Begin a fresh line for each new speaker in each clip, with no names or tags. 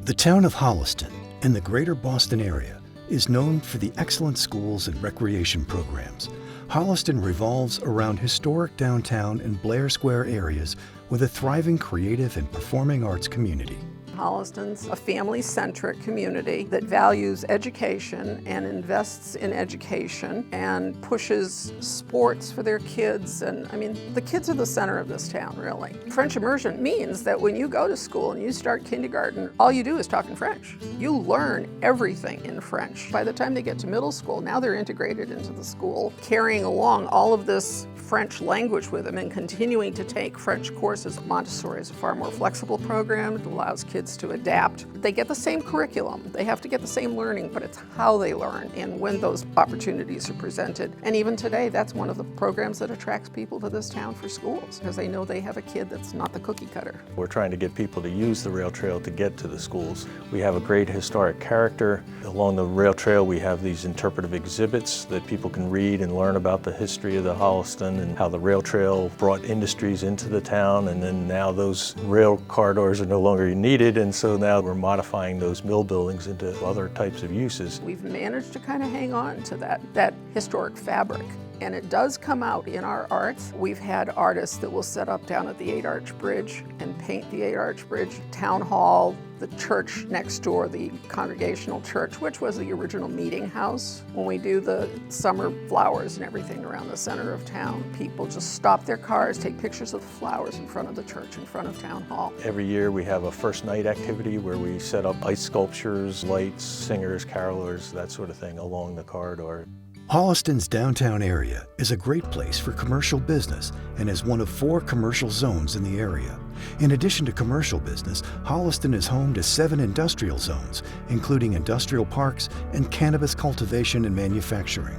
The town of Holliston in the greater Boston area is known for the excellent schools and recreation programs. Holliston revolves around historic downtown and Blair Square areas with a thriving creative and performing arts community.
Holliston's a family-centric community that values education and invests in education and pushes sports for their kids. And I mean, the kids are the center of this town, really. French immersion means that when you go to school and you start kindergarten, all you do is talk in French. You learn everything in French. By the time they get to middle school, now they're integrated into the school, carrying along all of this French language with them and continuing to take French courses. Montessori is a far more flexible program. It allows kids to adapt. They get the same curriculum. They have to get the same learning, but it's how they learn and when those opportunities are presented. And even today, that's one of the programs that attracts people to this town for schools, because they know they have a kid that's not the cookie cutter.
We're trying to get people to use the rail trail to get to the schools. We have a great historic character. Along the rail trail, we have these interpretive exhibits that people can read and learn about the history of the Holliston and how the rail trail brought industries into the town, and then now those rail corridors are no longer needed, and so now we're modifying those mill buildings into other types of uses.
We've managed to kind of hang on to that historic fabric, and it does come out in our arts. We've had artists that will set up down at the 8-Arch Bridge and paint the 8-Arch Bridge, Town Hall, the church next door, the Congregational Church, which was the original meeting house. When we do the summer flowers and everything around the center of town, people just stop their cars, take pictures of the flowers in front of the church, in front of Town Hall.
Every year we have a first night activity where we set up ice sculptures, lights, singers, carolers, that sort of thing along the corridor.
Holliston's downtown area is a great place for commercial business and is one of 4 commercial zones in the area. In addition to commercial business, Holliston is home to 7 industrial zones, including industrial parks and cannabis cultivation and manufacturing.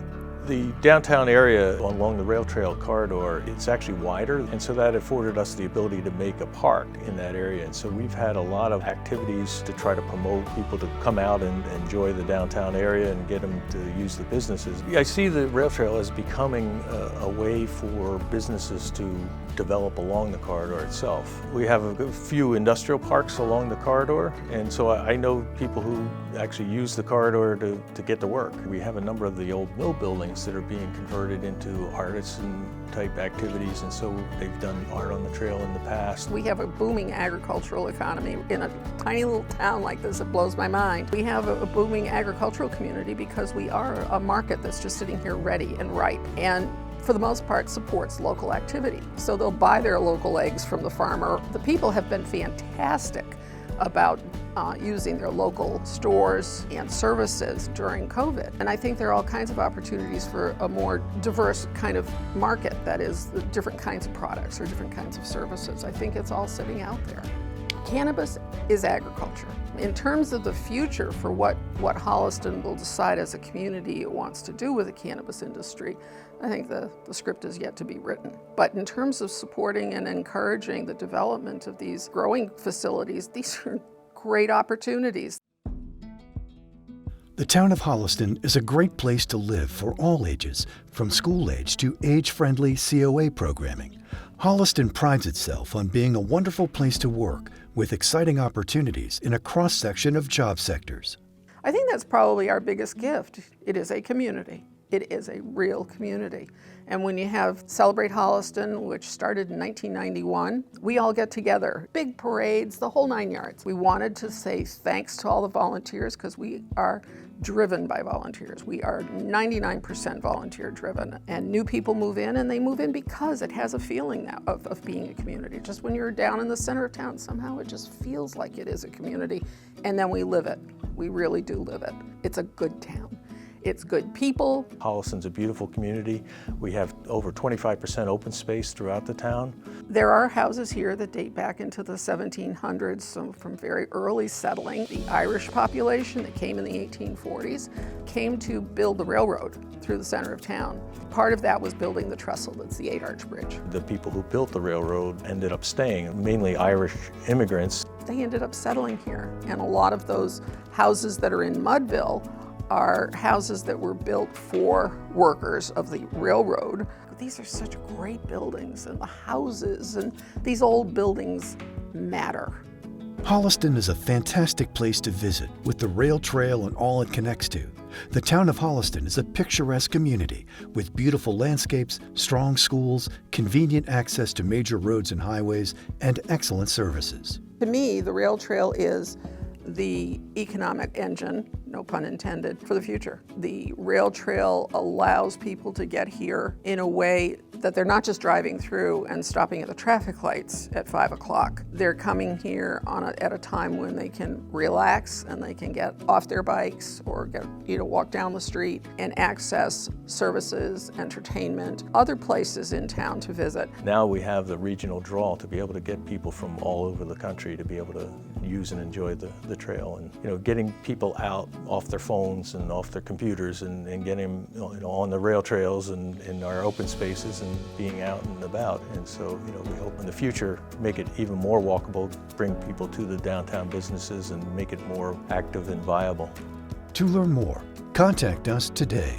The downtown area along the rail trail corridor, it's actually wider, and so that afforded us the ability to make a park in that area. And so we've had a lot of activities to try to promote people to come out and enjoy the downtown area and get them to use the businesses. I see the rail trail as becoming a way for businesses to develop along the corridor itself. We have a few industrial parks along the corridor, and so I know people who actually use the corridor to get to work. We have a number of the old mill buildings that are being converted into artisan type activities, and so they've done art on the trail in the past.
We have a booming agricultural economy in a tiny little town like this. It blows my mind. We have a booming agricultural community because we are a market that's just sitting here ready and ripe, and for the most part supports local activity. So they'll buy their local eggs from the farmer. The people have been fantastic about using their local stores and services during COVID. And I think there are all kinds of opportunities for a more diverse kind of market, that is, the different kinds of products or different kinds of services. I think it's all sitting out there. Cannabis is agriculture. In terms of the future for what Holliston will decide as a community it wants to do with the cannabis industry, I think the script is yet to be written. But in terms of supporting and encouraging the development of these growing facilities, these are great opportunities.
The town of Holliston is a great place to live for all ages, from school age to age-friendly COA programming. Holliston prides itself on being a wonderful place to work with exciting opportunities in a cross-section of job sectors.
I think that's probably our biggest gift. It is a community. It is a real community. And when you have Celebrate Holliston, which started in 1991, we all get together, big parades, the whole 9 yards. We wanted to say thanks to all the volunteers because we are driven by volunteers. We are 99% volunteer driven, and new people move in, and they move in because it has a feeling now of being a community. Just when you're down in the center of town, somehow it just feels like it is a community, and then we live it. We really do live it. It's a good town. It's good people.
Holliston's a beautiful community. We have over 25% open space throughout the town.
There are houses here that date back into the 1700s, so from very early settling. The Irish population that came in the 1840s came to build the railroad through the center of town. Part of that was building the trestle, that's the 8-Arch Bridge.
The people who built the railroad ended up staying, mainly Irish immigrants.
They ended up settling here, and a lot of those houses that are in Mudville are houses that were built for workers of the railroad. These are such great buildings, and the houses and these old buildings matter.
Holliston is a fantastic place to visit with the rail trail and all it connects to. The town of Holliston is a picturesque community with beautiful landscapes, strong schools, convenient access to major roads and highways, and excellent services.
To me, the rail trail is the economic engine, no pun intended, for the future. The rail trail allows people to get here in a way that they're not just driving through and stopping at the traffic lights at 5 o'clock. They're coming here at a time when they can relax and they can get off their bikes or walk down the street and access services, entertainment, other places in town to visit.
Now we have the regional draw to be able to get people from all over the country to be able to use and enjoy the trail, and getting people out off their phones and off their computers and getting them on the rail trails and in our open spaces and being out and about. And so we hope in the future make it even more walkable, bring people to the downtown businesses and make it more active and viable.
To learn more, contact us today.